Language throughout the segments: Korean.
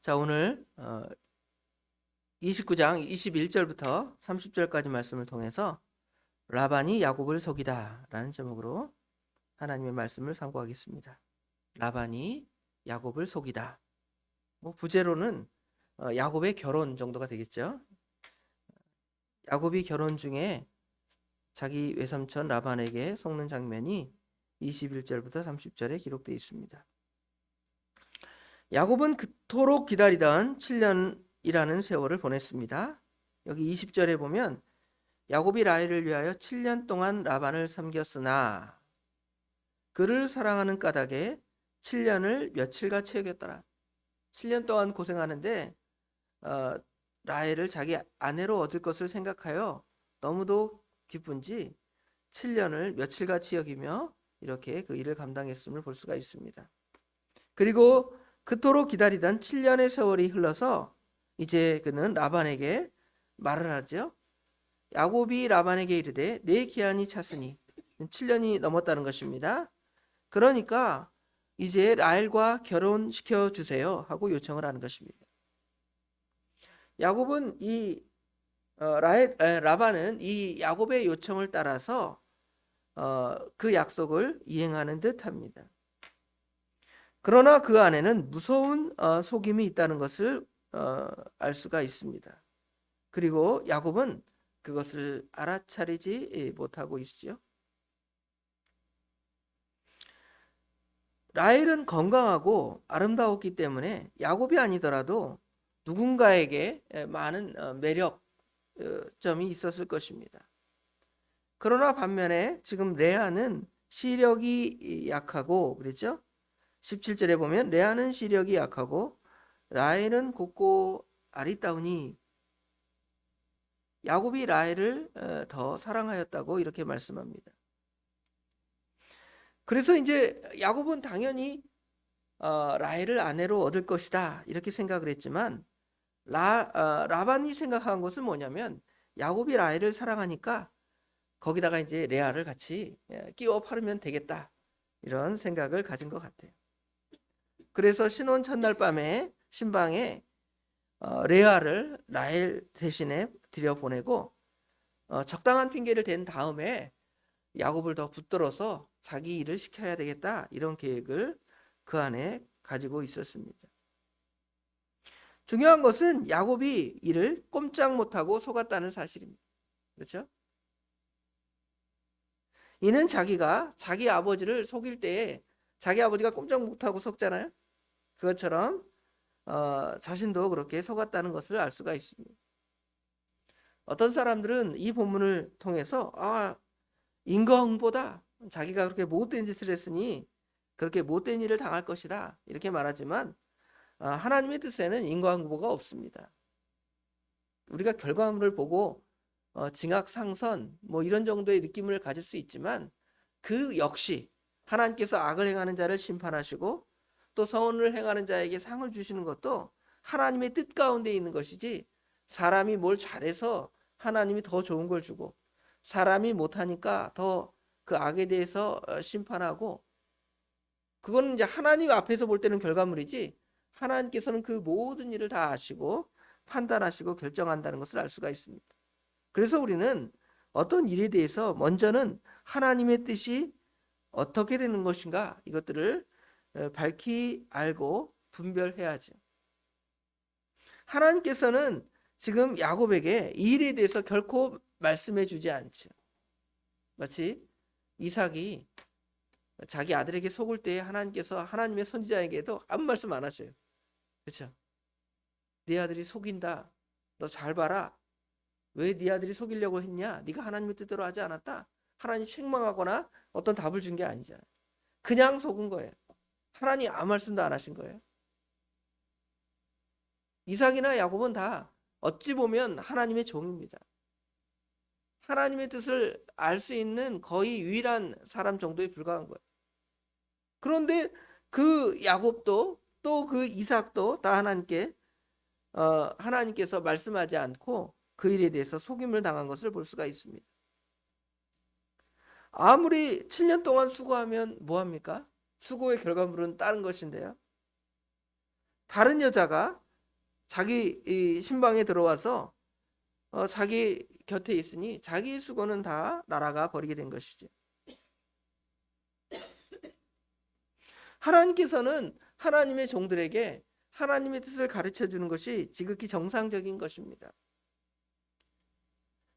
자, 오늘 29장 21절부터 30절까지 말씀을 통해서 라반이 야곱을 속이다 라는 제목으로 하나님의 말씀을 상고하겠습니다. 라반이 야곱을 속이다. 부제로는 야곱의 결혼 정도가 되겠죠. 야곱이 결혼 중에 자기 외삼촌 라반에게 속는 장면이 21절부터 30절에 기록되어 있습니다. 야곱은 그토록 기다리던 7년이라는 세월을 보냈습니다. 여기 20절에 보면 야곱이 라헬을 위하여 7년 동안 라반을 섬겼으나 그를 사랑하는 까닭에 7년을 며칠같이 여겼더라. 7년 동안 고생하는데 라헬을 자기 아내로 얻을 것을 생각하여 너무도 기쁜지 7년을 며칠같이 여기며 이렇게 그 일을 감당했음을 볼 수가 있습니다. 그리고 그토록 기다리던 7년의 세월이 흘러서 이제 그는 라반에게 말을 하죠. 야곱이 라반에게 이르되 내 기한이 찼으니 7년이 넘었다는 것입니다. 그러니까 이제 라헬과 결혼시켜 주세요 하고 요청을 하는 것입니다. 야곱은 라반은 이 야곱의 요청을 따라서 그 약속을 이행하는 듯합니다. 그러나 그 안에는 무서운 속임이 있다는 것을 알 수가 있습니다. 그리고 야곱은 그것을 알아차리지 못하고 있죠. 라헬은 건강하고 아름다웠기 때문에 야곱이 아니더라도 누군가에게 많은 매력점이 있었을 것입니다. 그러나 반면에 지금 레아는 시력이 약하고 그랬죠? 17절에 보면 레아는 시력이 약하고 라헬은 곱고 아리따우니 야곱이 라헬을 더 사랑하였다고 이렇게 말씀합니다. 그래서 이제 야곱은 당연히 라헬을 아내로 얻을 것이다 이렇게 생각을 했지만 라반이 생각한 것은 뭐냐면 야곱이 라헬을 사랑하니까 거기다가 이제 레아를 같이 끼워 팔으면 되겠다 이런 생각을 가진 것 같아요. 그래서 신혼 첫날 밤에 신방에 레아를 라헬 대신에 들여보내고 적당한 핑계를 댄 다음에 야곱을 더 붙들어서 자기 일을 시켜야 되겠다 이런 계획을 그 안에 가지고 있었습니다. 중요한 것은 야곱이 이를 꼼짝 못하고 속았다는 사실입니다. 그렇죠? 이는 자기가 자기 아버지를 속일 때에 자기 아버지가 꼼짝 못하고 속잖아요. 그것처럼 자신도 그렇게 속았다는 것을 알 수가 있습니다. 어떤 사람들은 이 본문을 통해서 인과응보다 자기가 그렇게 못된 짓을 했으니 그렇게 못된 일을 당할 것이다 이렇게 말하지만 하나님의 뜻에는 인과응보가 없습니다. 우리가 결과물을 보고 징악상선 이런 정도의 느낌을 가질 수 있지만 그 역시 하나님께서 악을 행하는 자를 심판하시고 또 선을 행하는 자에게 상을 주시는 것도 하나님의 뜻 가운데 있는 것이지 사람이 뭘 잘해서 하나님이 더 좋은 걸 주고 사람이 못하니까 더 그 악에 대해서 심판하고 그거는 이제 하나님 앞에서 볼 때는 결과물이지 하나님께서는 그 모든 일을 다 아시고 판단하시고 결정한다는 것을 알 수가 있습니다. 그래서 우리는 어떤 일에 대해서 먼저는 하나님의 뜻이 어떻게 되는 것인가 이것들을 밝히 알고 분별해야죠. 하나님께서는 지금 야곱에게 이 일에 대해서 결코 말씀해 주지 않죠. 마치 이삭이 자기 아들에게 속을 때 하나님께서 하나님의 선지자에게도 아무 말씀 안 하셔요. 그렇죠? 네 아들이 속인다. 너 잘 봐라. 왜 네 아들이 속이려고 했냐? 네가 하나님의 뜻대로 하지 않았다. 하나님 책망하거나 어떤 답을 준 게 아니잖아요. 그냥 속은 거예요. 하나님 아무 말씀도 안 하신 거예요. 이삭이나 야곱은 다 어찌 보면 하나님의 종입니다. 하나님의 뜻을 알 수 있는 거의 유일한 사람 정도에 불과한 거예요. 그런데 그 야곱도 또 그 이삭도 다 하나님께서 말씀하지 않고 그 일에 대해서 속임을 당한 것을 볼 수가 있습니다. 아무리 7년 동안 수고하면 뭐합니까? 수고의 결과물은 다른 것인데요. 다른 여자가 자기 이 신방에 들어와서 자기 곁에 있으니 자기 수고는 다 날아가 버리게 된 것이지. 하나님께서는 하나님의 종들에게 하나님의 뜻을 가르쳐 주는 것이 지극히 정상적인 것입니다.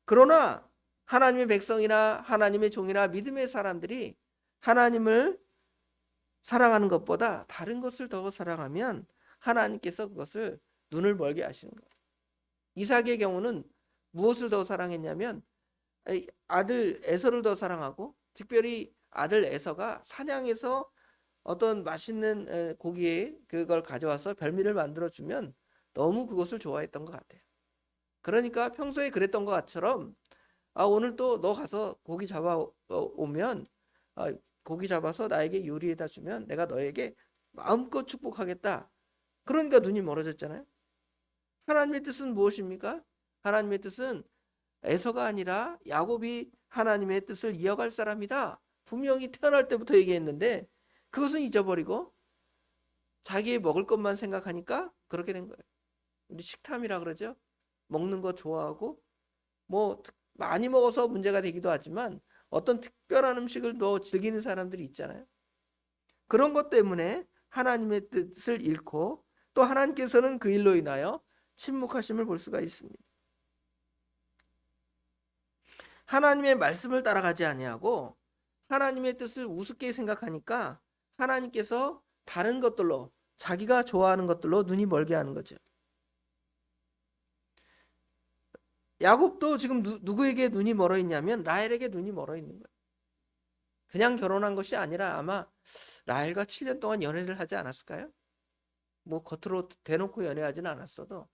그러나 하나님의 백성이나 하나님의 종이나 믿음의 사람들이 하나님을 사랑하는 것보다 다른 것을 더 사랑하면 하나님께서 그것을 눈을 멀게 하시는 거예요. 이삭의 경우는 무엇을 더 사랑했냐면 아들 에서를 더 사랑하고, 특별히 아들 에서가 사냥해서 어떤 맛있는 고기에 그걸 가져와서 별미를 만들어 주면 너무 그것을 좋아했던 것 같아요. 그러니까 평소에 그랬던 것처럼 오늘 또 너 가서 고기 잡아 오면 고기 잡아서 나에게 요리해다 주면 내가 너에게 마음껏 축복하겠다. 그러니까 눈이 멀어졌잖아요. 하나님의 뜻은 무엇입니까? 하나님의 뜻은 에서가 아니라 야곱이 하나님의 뜻을 이어갈 사람이다. 분명히 태어날 때부터 얘기했는데 그것은 잊어버리고 자기의 먹을 것만 생각하니까 그렇게 된 거예요. 우리 식탐이라 그러죠. 먹는 거 좋아하고 뭐 많이 먹어서 문제가 되기도 하지만 어떤 특별한 음식을 더 즐기는 사람들이 있잖아요. 그런 것 때문에 하나님의 뜻을 잃고 또 하나님께서는 그 일로 인하여 침묵하심을 볼 수가 있습니다. 하나님의 말씀을 따라가지 아니하고 하나님의 뜻을 우습게 생각하니까 하나님께서 다른 것들로, 자기가 좋아하는 것들로 눈이 멀게 하는 거죠. 야곱도 지금 누구에게 눈이 멀어 있냐면 라헬에게 눈이 멀어 있는 거예요. 그냥 결혼한 것이 아니라 아마 라헬과 7년 동안 연애를 하지 않았을까요? 뭐 겉으로 대놓고 연애하지는 않았어도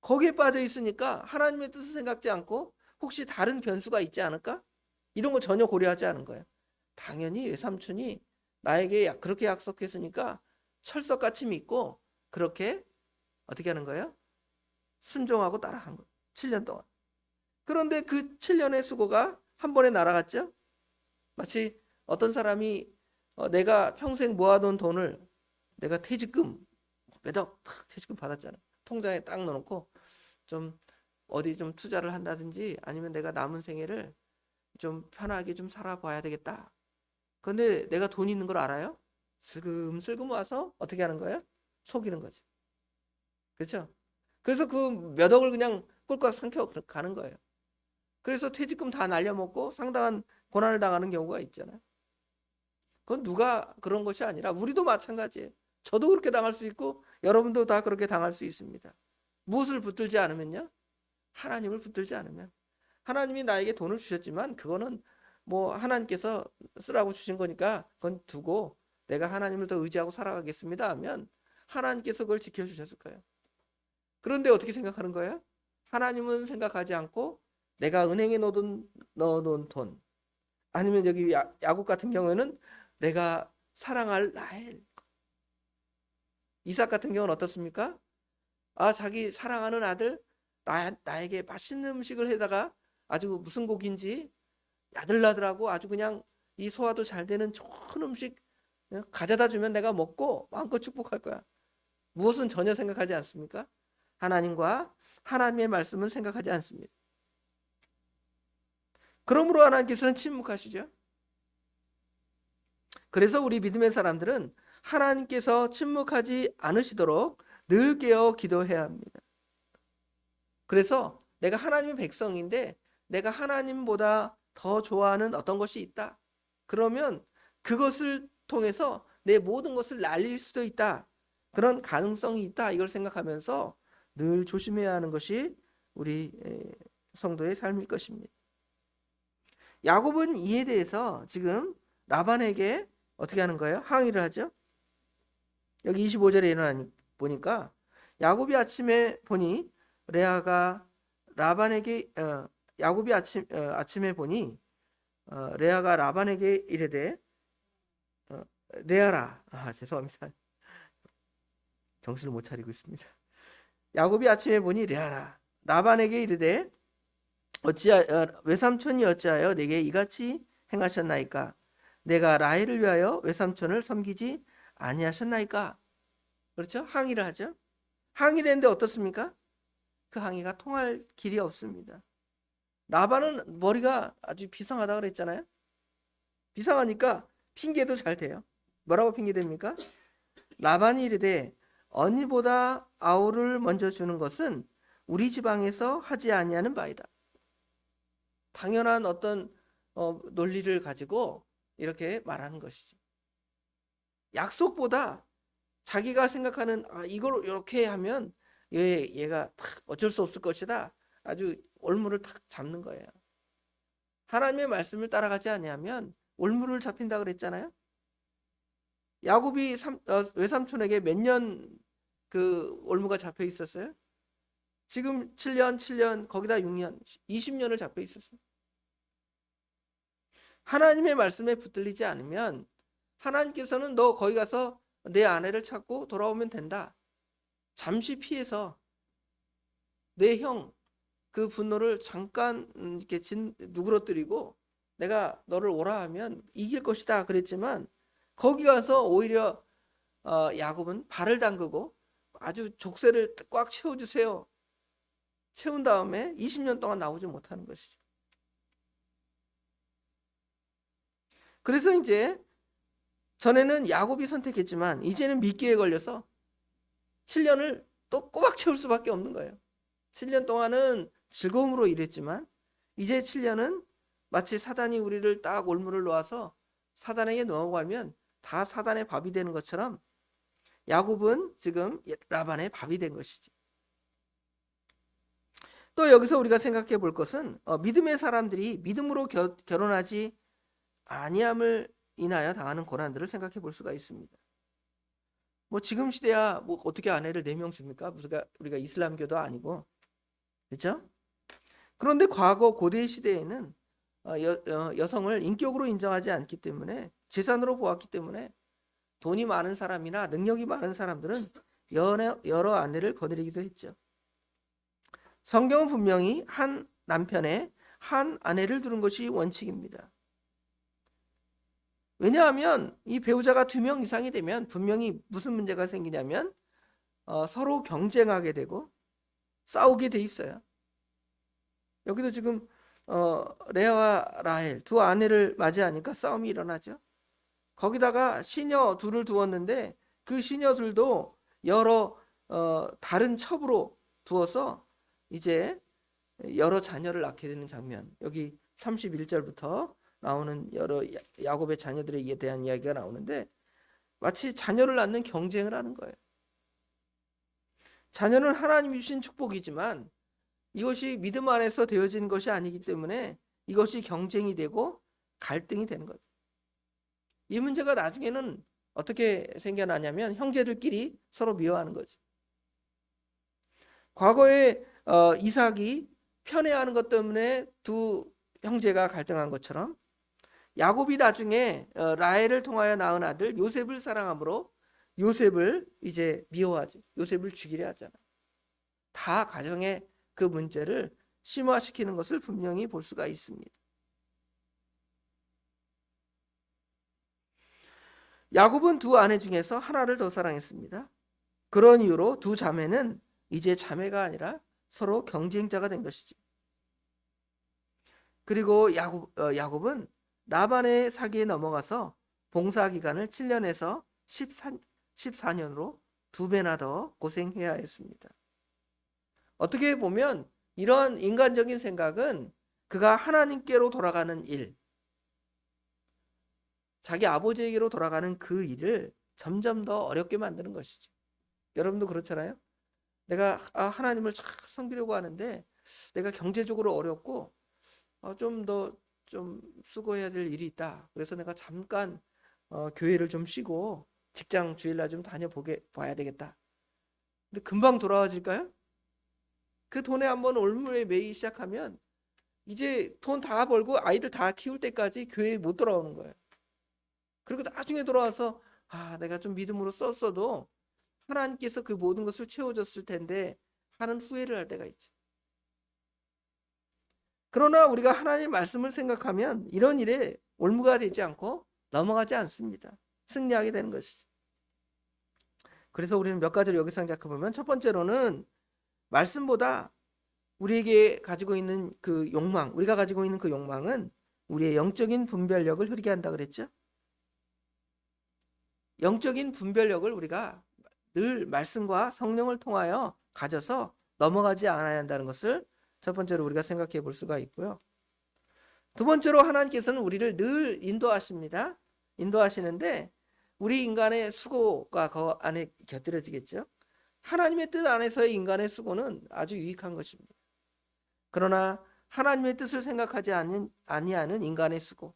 거기에 빠져 있으니까 하나님의 뜻을 생각지 않고 혹시 다른 변수가 있지 않을까? 이런 거 전혀 고려하지 않은 거예요. 당연히 외삼촌이 나에게 그렇게 약속했으니까 철석같이 믿고 그렇게 어떻게 하는 거예요? 순종하고 따라간 거예요. 7년 동안. 그런데 그 7년의 수고가 한 번에 날아갔죠. 마치 어떤 사람이 내가 평생 모아놓은 돈을 내가 퇴직금 매덕 퇴직금 받았잖아. 통장에 딱 넣어놓고 좀 어디 좀 투자를 한다든지 아니면 내가 남은 생애를 좀 편하게 좀 살아봐야 되겠다. 그런데 내가 돈 있는 걸 알아요? 슬금슬금 와서 어떻게 하는 거예요? 속이는 거죠. 그렇죠? 그래서 그 몇 억을 그냥 꿀꺽 삼켜 가는 거예요. 그래서 퇴직금 다 날려먹고 상당한 고난을 당하는 경우가 있잖아요. 그건 누가 그런 것이 아니라 우리도 마찬가지예요. 저도 그렇게 당할 수 있고 여러분도 다 그렇게 당할 수 있습니다. 무엇을 붙들지 않으면요? 하나님을 붙들지 않으면. 하나님이 나에게 돈을 주셨지만 그거는 뭐 하나님께서 쓰라고 주신 거니까 그건 두고 내가 하나님을 더 의지하고 살아가겠습니다 하면 하나님께서 그걸 지켜주셨을 거예요. 그런데 어떻게 생각하는 거예요? 하나님은 생각하지 않고 내가 은행에 넣어놓은 돈, 아니면 여기 야곱 같은 경우에는 내가 사랑할 라헬, 이삭 같은 경우는 어떻습니까? 자기 사랑하는 아들 나에게 맛있는 음식을 해다가 아주 무슨 고기인지 야들야들하고 아주 그냥 이 소화도 잘 되는 좋은 음식 가져다 주면 내가 먹고 마음껏 축복할 거야. 무엇은 전혀 생각하지 않습니까? 하나님과 하나님의 말씀은 생각하지 않습니다. 그러므로 하나님께서는 침묵하시죠. 그래서 우리 믿음의 사람들은 하나님께서 침묵하지 않으시도록 늘 깨어 기도해야 합니다. 그래서 내가 하나님의 백성인데 내가 하나님보다 더 좋아하는 어떤 것이 있다. 그러면 그것을 통해서 내 모든 것을 날릴 수도 있다. 그런 가능성이 있다. 이걸 생각하면서 늘 조심해야 하는 것이 우리 성도의 삶일 것입니다. 야곱은 이에 대해서 지금 라반에게 어떻게 하는 거예요? 항의를 하죠. 여기 25절에 일어나 보니까 야곱이 아침에 보니 레아가 라반에게 야곱이 아침에 보니 레아가 라반에게 이르되 레아라. 죄송합니다. 정신을 못 차리고 있습니다. 야곱이 아침에 보니 레아라. 라반에게 이르되 외삼촌이 어찌하여 내게 이같이 행하셨나이까? 내가 라헬을 위하여 외삼촌을 섬기지 아니하셨나이까? 그렇죠? 항의를 하죠. 항의를 했는데 어떻습니까? 그 항의가 통할 길이 없습니다. 라반은 머리가 아주 비상하다 그랬잖아요. 비상하니까 핑계도 잘 대요. 뭐라고 핑계댑니까? 라반이 이르되 언니보다 아우를 먼저 주는 것은 우리 지방에서 하지 아니하는 바이다. 당연한 어떤 논리를 가지고 이렇게 말하는 것이죠. 약속보다 자기가 생각하는 이걸 이렇게 하면 얘가 어쩔 수 없을 것이다. 아주 올무를 탁 잡는 거예요. 하나님의 말씀을 따라가지 아니하면 올무를 잡힌다 그랬잖아요. 야곱이 외삼촌에게 몇 년 그 올무가 잡혀 있었어요? 지금 7년 거기다 6년 20년을 잡혀 있었어요. 하나님의 말씀에 붙들리지 않으면 하나님께서는 너 거기 가서 내 아내를 찾고 돌아오면 된다. 잠시 피해서 내 형 그 분노를 잠깐 이렇게 누그러뜨리고 내가 너를 오라 하면 이길 것이다 그랬지만 거기 가서 오히려 야곱은 발을 담그고 아주 족쇄를 꽉 채워주세요. 채운 다음에 20년 동안 나오지 못하는 것이죠. 그래서 이제 전에는 야곱이 선택했지만 이제는 미끼에 걸려서 7년을 또 꼬박 채울 수밖에 없는 거예요. 7년 동안은 즐거움으로 일했지만 이제 7년은 마치 사단이 우리를 딱 올무를 놓아서 사단에게 넘어가면 다 사단의 밥이 되는 것처럼 야곱은 지금 라반의 밥이 된 것이지. 또 여기서 우리가 생각해 볼 것은 믿음의 사람들이 믿음으로 결혼하지 아니함을 인하여 당하는 고난들을 생각해 볼 수가 있습니다. 뭐 지금 시대야 뭐 어떻게 아내를 4명 줍니까? 우리가 이슬람교도 아니고, 그렇죠? 그런데 과거 고대 시대에는 여성을 인격으로 인정하지 않기 때문에 재산으로 보았기 때문에 돈이 많은 사람이나 능력이 많은 사람들은 여러 아내를 거느리기도 했죠. 성경은 분명히 한 남편에 한 아내를 두는 것이 원칙입니다. 왜냐하면 이 배우자가 2명 이상이 되면 분명히 무슨 문제가 생기냐면 서로 경쟁하게 되고 싸우게 돼 있어요. 여기도 지금 레아와 라헬 두 아내를 맞이하니까 싸움이 일어나죠. 거기다가 시녀 둘을 두었는데 그 시녀 둘도 여러 다른 첩으로 두어서 이제 여러 자녀를 낳게 되는 장면. 여기 31절부터 나오는 여러 야곱의 자녀들에 대한 이야기가 나오는데 마치 자녀를 낳는 경쟁을 하는 거예요. 자녀는 하나님이 주신 축복이지만 이것이 믿음 안에서 되어진 것이 아니기 때문에 이것이 경쟁이 되고 갈등이 되는 거죠. 이 문제가 나중에는 어떻게 생겨나냐면 형제들끼리 서로 미워하는 거죠. 과거에 이삭이 편애하는 것 때문에 두 형제가 갈등한 것처럼 야곱이 나중에 라헬을 통하여 낳은 아들 요셉을 사랑함으로 요셉을 이제 미워하지. 요셉을 죽이려 하잖아. 다 가정의 그 문제를 심화시키는 것을 분명히 볼 수가 있습니다. 야곱은 두 아내 중에서 하나를 더 사랑했습니다. 그런 이유로 두 자매는 이제 자매가 아니라 서로 경쟁자가 된 것이지. 그리고 야곱은 라반의 사기에 넘어가서 봉사 기간을 7년에서 14년으로 2배나 더 고생해야 했습니다. 어떻게 보면 이러한 인간적인 생각은 그가 하나님께로 돌아가는 일, 자기 아버지에게로 돌아가는 그 일을 점점 더 어렵게 만드는 것이죠. 여러분도 그렇잖아요. 내가 하나님을 잘 섬기려고 하는데 내가 경제적으로 어렵고 좀 더 좀 수고해야 될 일이 있다. 그래서 내가 잠깐 교회를 좀 쉬고 직장 주일날 좀 봐야 되겠다. 근데 금방 돌아와질까요? 그 돈에 한번 올무에 매이기 시작하면 이제 돈 다 벌고 아이들 다 키울 때까지 교회에 못 돌아오는 거예요. 그리고 나중에 돌아와서 내가 좀 믿음으로 썼어도 하나님께서 그 모든 것을 채워줬을 텐데 하는 후회를 할 때가 있죠. 그러나 우리가 하나님의 말씀을 생각하면 이런 일에 올무가 되지 않고 넘어가지 않습니다. 승리하게 되는 것이죠. 그래서 우리는 몇 가지를 여기서 생각해 보면, 첫 번째로는 말씀보다 우리에게 가지고 있는 그 욕망, 우리가 가지고 있는 그 욕망은 우리의 영적인 분별력을 흐리게 한다 그랬죠. 영적인 분별력을 우리가 늘 말씀과 성령을 통하여 가져서 넘어가지 않아야 한다는 것을 첫 번째로 우리가 생각해 볼 수가 있고요. 두 번째로 하나님께서는 우리를 늘 인도하십니다. 인도하시는데 우리 인간의 수고가 그 안에 곁들여지겠죠. 하나님의 뜻 안에서의 인간의 수고는 아주 유익한 것입니다. 그러나 하나님의 뜻을 생각하지 아니하는 인간의 수고,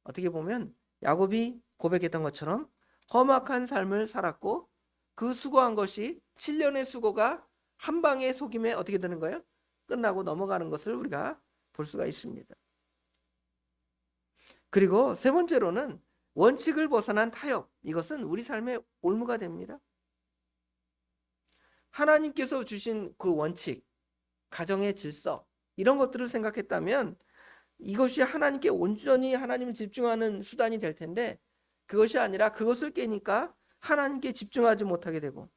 어떻게 보면 야곱이 고백했던 것처럼 험악한 삶을 살았고 그 수고한 것이 7년의 수고가 한 방의 속임에 어떻게 되는 거예요? 끝나고 넘어가는 것을 우리가 볼 수가 있습니다. 그리고 세 번째로는 원칙을 벗어난 타협, 이것은 우리 삶의 올무가 됩니다. 하나님께서 주신 그 원칙, 가정의 질서, 이런 것들을 생각했다면 이것이 하나님께 온전히 하나님을 집중하는 수단이 될 텐데, 그것이 아니라 그것을 깨니까 하나님께 집중하지 못하게 되고,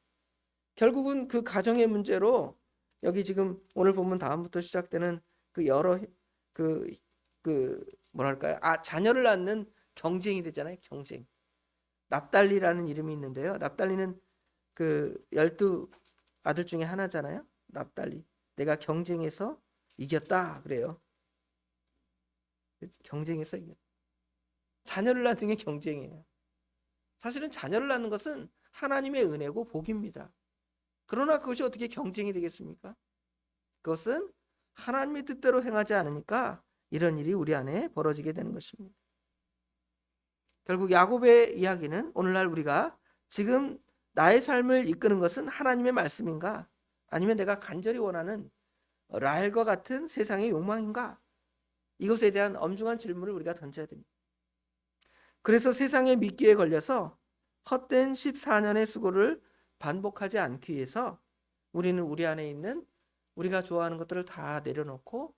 결국은 그 가정의 문제로 여기 지금 오늘 본문 다음부터 시작되는 그 여러 뭐랄까요? 자녀를 낳는 경쟁이 되잖아요. 경쟁. 납달리라는 이름이 있는데요. 납달리는 그 12아들 중에 하나잖아요. 납달리. 내가 경쟁에서 이겼다 그래요. 경쟁에서 이겼다. 자녀를 낳는 게 경쟁이에요. 사실은 자녀를 낳는 것은 하나님의 은혜고 복입니다. 그러나 그것이 어떻게 경쟁이 되겠습니까? 그것은 하나님의 뜻대로 행하지 않으니까 이런 일이 우리 안에 벌어지게 되는 것입니다. 결국 야곱의 이야기는 오늘날 우리가 지금 나의 삶을 이끄는 것은 하나님의 말씀인가? 아니면 내가 간절히 원하는 라헬과 같은 세상의 욕망인가? 이것에 대한 엄중한 질문을 우리가 던져야 됩니다. 그래서 세상의 미끼에 걸려서 헛된 14년의 수고를 반복하지 않기 위해서 우리는 우리 안에 있는 우리가 좋아하는 것들을 다 내려놓고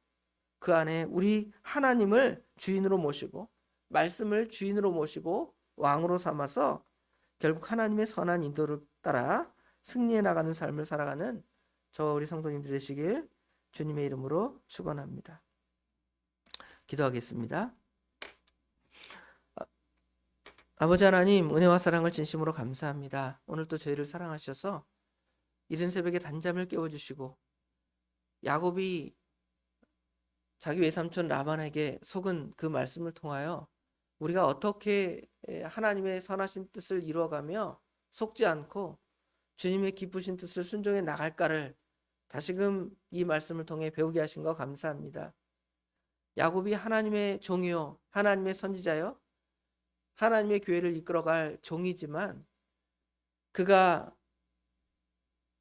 그 안에 우리 하나님을 주인으로 모시고 말씀을 주인으로 모시고 왕으로 삼아서 결국 하나님의 선한 인도를 따라 승리해 나가는 삶을 살아가는 저와 우리 성도님들 되시길 주님의 이름으로 축원합니다. 기도하겠습니다. 아버지 하나님, 은혜와 사랑을 진심으로 감사합니다. 오늘 또 저희를 사랑하셔서 이른 새벽에 단잠을 깨워주시고 야곱이 자기 외삼촌 라반에게 속은 그 말씀을 통하여 우리가 어떻게 하나님의 선하신 뜻을 이루어가며 속지 않고 주님의 기쁘신 뜻을 순종해 나갈까를 다시금 이 말씀을 통해 배우게 하신 거 감사합니다. 야곱이 하나님의 종이요, 하나님의 선지자요, 하나님의 교회를 이끌어갈 종이지만 그가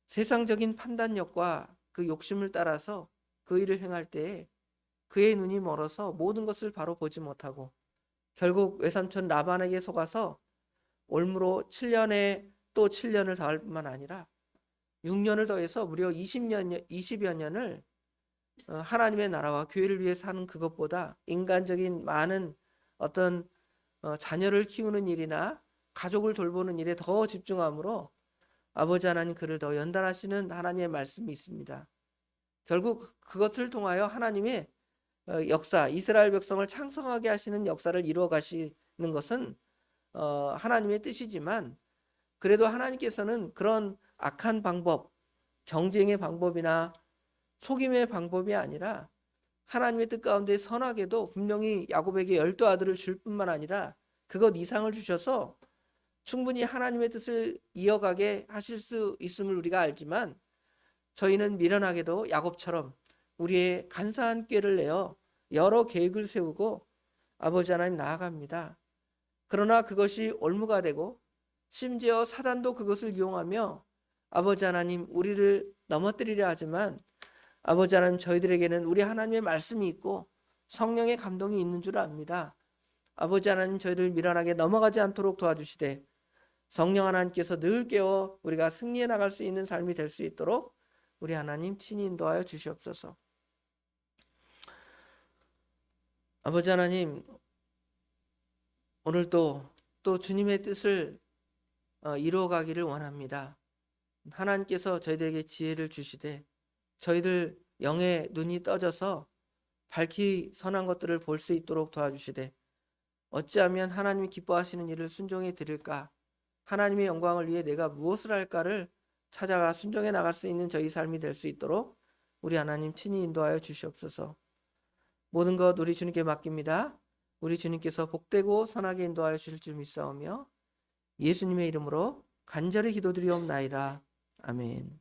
세상적인 판단력과 그 욕심을 따라서 그 일을 행할 때에 그의 눈이 멀어서 모든 것을 바로 보지 못하고 결국 외삼촌 라반에게 속아서 올무로 7년에 또 7년을 더할 뿐만 아니라 6년을 더해서 무려 20여 년을 하나님의 나라와 교회를 위해 사는 그것보다 인간적인 많은 어떤 자녀를 키우는 일이나 가족을 돌보는 일에 더 집중함으로 아버지 하나님 그를 더 연단하시는 하나님의 말씀이 있습니다. 결국 그것을 통하여 하나님의 역사, 이스라엘 백성을 창성하게 하시는 역사를 이루어 가시는 것은 하나님의 뜻이지만 그래도 하나님께서는 그런 악한 방법, 경쟁의 방법이나 속임의 방법이 아니라 하나님의 뜻 가운데 선하게도 분명히 야곱에게 12아들을 줄 뿐만 아니라 그것 이상을 주셔서 충분히 하나님의 뜻을 이어가게 하실 수 있음을 우리가 알지만 저희는 미련하게도 야곱처럼 우리의 간사한 꾀를 내어 여러 계획을 세우고 아버지 하나님 나아갑니다. 그러나 그것이 올무가 되고 심지어 사단도 그것을 이용하며 아버지 하나님 우리를 넘어뜨리려 하지만 아버지 하나님 저희들에게는 우리 하나님의 말씀이 있고 성령의 감동이 있는 줄 압니다. 아버지 하나님 저희를 미련하게 넘어가지 않도록 도와주시되 성령 하나님께서 늘 깨워 우리가 승리해 나갈 수 있는 삶이 될 수 있도록 우리 하나님 친히 인도하여 주시옵소서. 아버지 하나님 오늘도 또 주님의 뜻을 이루어가기를 원합니다. 하나님께서 저희들에게 지혜를 주시되 저희들 영의 눈이 떠져서 밝히 선한 것들을 볼 수 있도록 도와주시되 어찌하면 하나님이 기뻐하시는 일을 순종해 드릴까, 하나님의 영광을 위해 내가 무엇을 할까를 찾아가 순종해 나갈 수 있는 저희 삶이 될 수 있도록 우리 하나님 친히 인도하여 주시옵소서. 모든 것 우리 주님께 맡깁니다. 우리 주님께서 복되고 선하게 인도하여 주실 줄 믿사오며 예수님의 이름으로 간절히 기도드리옵나이다. 아멘.